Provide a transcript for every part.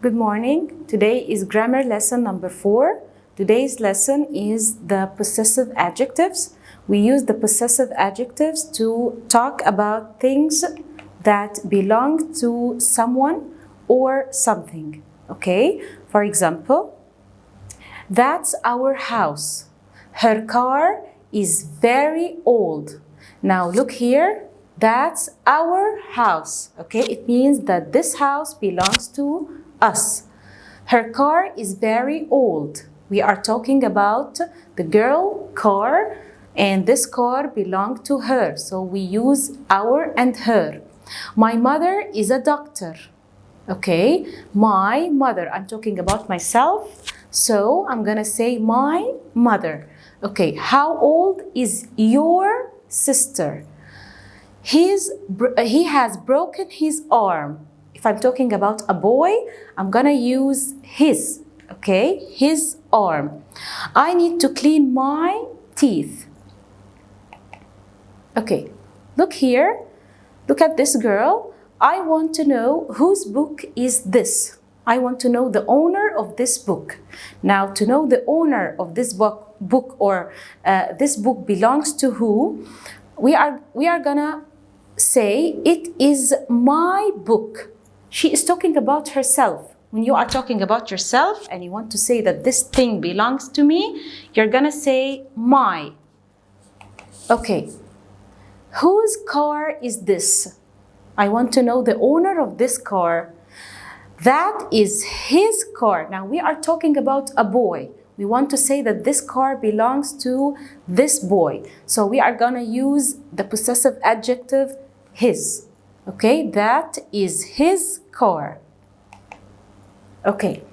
Good morning. Today is grammar lesson number 4. Today's lesson is the possessive adjectives. We use the possessive adjectives to talk about things that belong to someone or something. Okay? For example, that's our house. Her car is very old. Now look here. That's our house. Okay? It means that this house belongs to us. Her car is very old. We are talking about the girl car, and this car belonged to her. So we use our and her. My mother is a doctor. Okay, my mother. I'm talking about myself. So I'm gonna say my mother. Okay, how old is your sister? He has broken his arm. If I'm talking about a boy, I'm gonna use his, okay? His arm. I need to clean my teeth. Okay, look here. Look at this girl. I want to know whose book is this. I want to know the owner of this book. Now, to know the owner of this book or this book belongs to who, we are gonna say it is my book. She is talking about herself. When you are talking about yourself and you want to say that this thing belongs to me, you're gonna say my. Okay. Whose car is this? I want to know the owner of this car. That is his car. Now we are talking about a boy. We want to say that this car belongs to this boy. So we are gonna use the possessive adjective his. Okay, that is his car. Okay,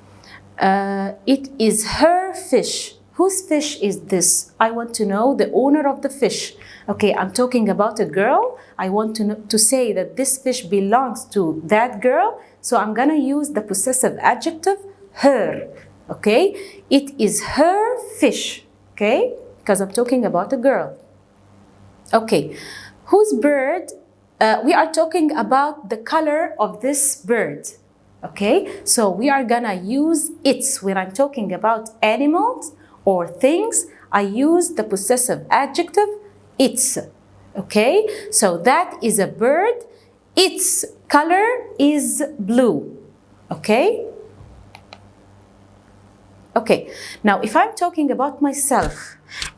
it is her fish. Whose fish is this? I want to know the owner of the fish. Okay, I'm talking about a girl. I want to say that this fish belongs to that girl. So I'm gonna use the possessive adjective her. Okay, it is her fish. Okay, because I'm talking about a girl. Okay, whose bird? We are talking about the color of this bird. Okay, so we are gonna use its. When I'm talking about animals or things, I use the possessive adjective its. Okay, so that is a bird. Its color is blue. Okay. Okay, now if I'm talking about myself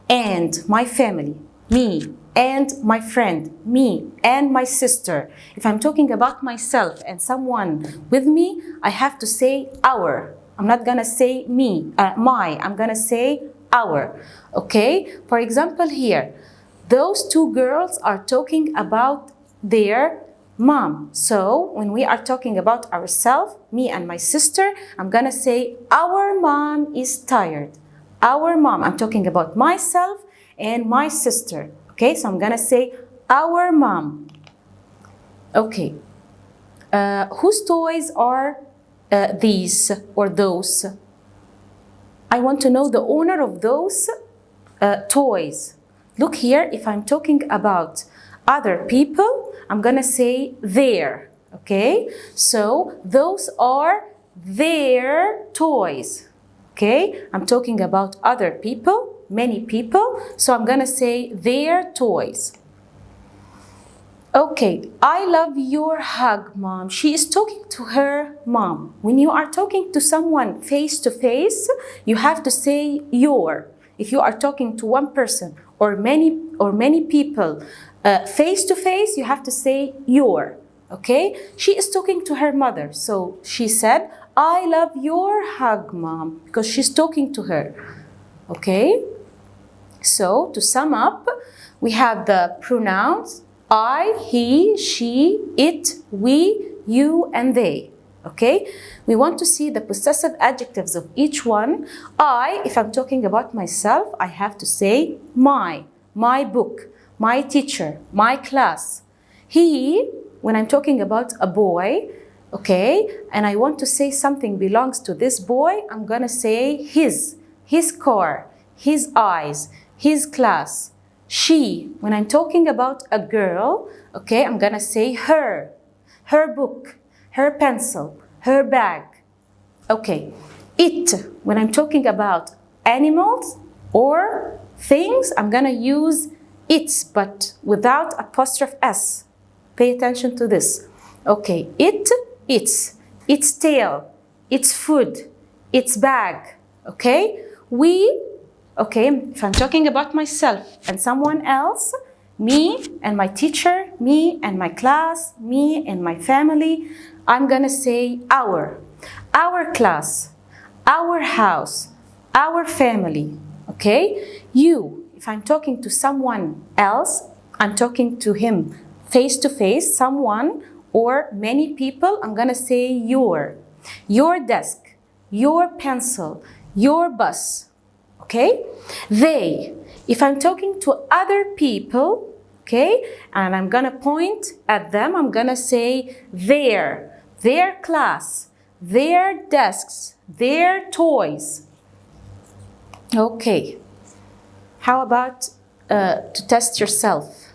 and my family, me and my friend, me and my sister, if I'm talking about myself and someone with me, I have to say our. I'm not gonna say me, my, I'm gonna say our. Okay, for example here, those two girls are talking about their mom. So when we are talking about ourselves, me and my sister, I'm gonna say our mom is tired. Our mom. I'm talking about myself and my sister. Okay, so I'm gonna say our mom. Okay. Whose toys are these or those? I want to know the owner of those toys. Look here, if I'm talking about other people, I'm gonna say their. Okay, so those are their toys. Okay, I'm talking about other people, many people, so I'm gonna say their toys. Okay, I love your hug, mom. She is talking to her mom. When you are talking to someone face to face, you have to say your. If you are talking to one person or many people face to face, you have to say your. Okay, she is talking to her mother, so she said, I love your hug, mom, because she's talking to her. Okay, so to sum up, we have the pronouns I, he, she, it, we, you, and they. Okay, we want to see the possessive adjectives of each one. I, if I'm talking about myself, I have to say my book, my teacher, my class. He, when I'm talking about a boy, okay, and I want to say something belongs to this boy, I'm gonna say his car, his eyes, his class. She, when I'm talking about a girl, okay, I'm gonna say her book, her pencil, her bag. Okay, it, when I'm talking about animals or things, I'm gonna use its, but without apostrophe s. Pay attention to this. Okay, it, its tail, its food, its bag. Okay, okay, if I'm talking about myself and someone else, me and my teacher, me and my class, me and my family, I'm gonna say our class, our house, our family. Okay, you, if I'm talking to someone else, I'm talking to him face to face, someone or many people, I'm gonna say your desk, your pencil, your bus. Okay, they, if I'm talking to other people, okay, and I'm gonna point at them, I'm gonna say their class, their desks, their toys. Okay, how about to test yourself?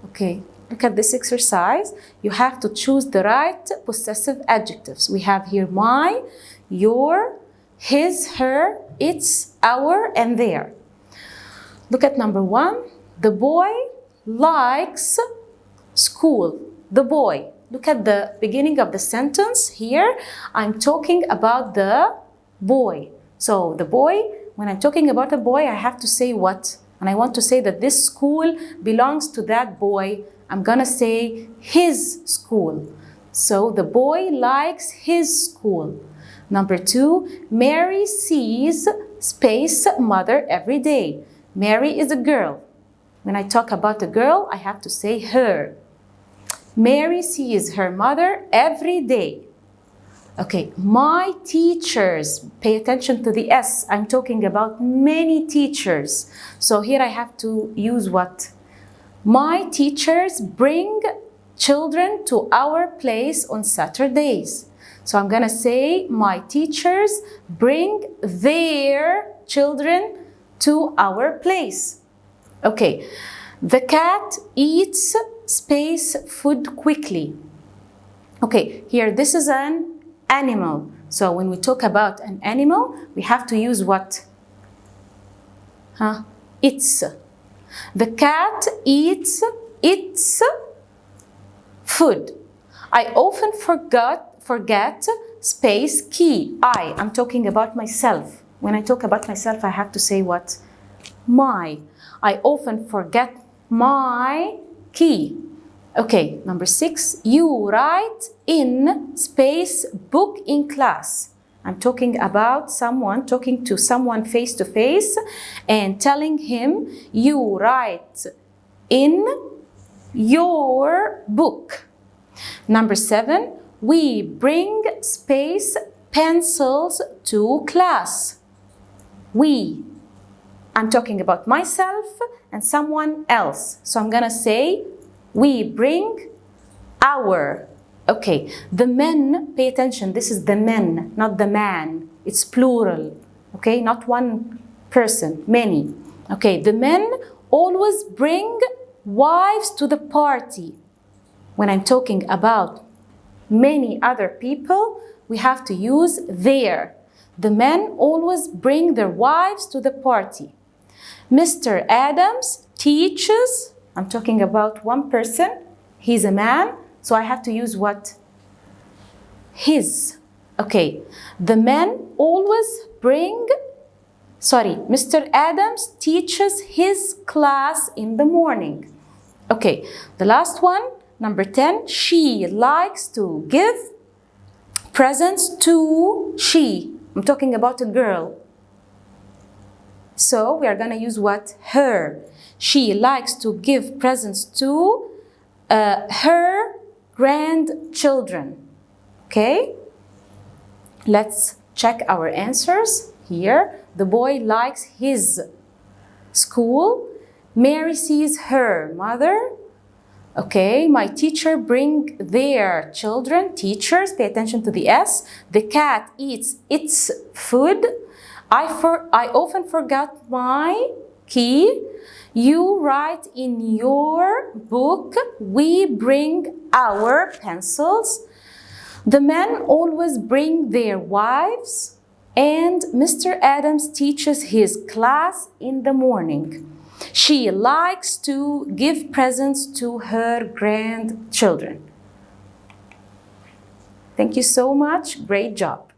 Okay, look at this exercise. You have to choose the right possessive adjectives. We have here my, your, his, her, its, our, and their. Look at number 1. The boy likes school. The boy. Look at the beginning of the sentence here. I'm talking about the boy. So the boy, when I'm talking about a boy, I have to say what? And I want to say that this school belongs to that boy. I'm gonna say his school. So the boy likes his school. Number 2, Mary sees space mother every day. Mary is a girl. When I talk about a girl, I have to say her. Mary sees her mother every day. Okay, my teachers, pay attention to the S. I'm talking about many teachers. So here I have to use what? My teachers bring children to our place on Saturdays. So I'm gonna say my teachers bring their children to our place. Okay, the cat eats space food quickly. Okay, here this is an animal. So when we talk about an animal, we have to use what? Its. The cat eats its food. I often forget space key. I'm talking about myself. When I talk about myself, I have to say what? My. I often forget my key. Okay, number 6, you write in space book in class. I'm talking about someone, talking to someone face to face and telling him, you write in your book. Number 7, we bring space pencils to class. We. I'm talking about myself and someone else. So I'm gonna say, we bring our. Okay, the men, pay attention, this is the men, not the man. It's plural, okay, not one person, many. Okay, the men always bring wives to the party. When I'm talking about many other people, we have to use their. The men always bring their wives to the party. Mr. Adams teaches, I'm talking about one person, he's a man, so I have to use what? His. Okay, the men always bring, Mr. Adams teaches his class in the morning. Okay, the last one, number 10, she likes to give presents to she. I'm talking about a girl. So we are gonna use what? Her. She likes to give presents to her grandchildren. Okay? Let's check our answers here. The boy likes his school. Mary sees her mother. Okay, my teacher bring their children. Teachers, pay attention to the S. The cat eats its food. I often forgot my key. You write in your book. We bring our pencils. The men always bring their wives, and Mr. Adams teaches his class in the morning. She likes to give presents to her grandchildren. Thank you so much. Great job.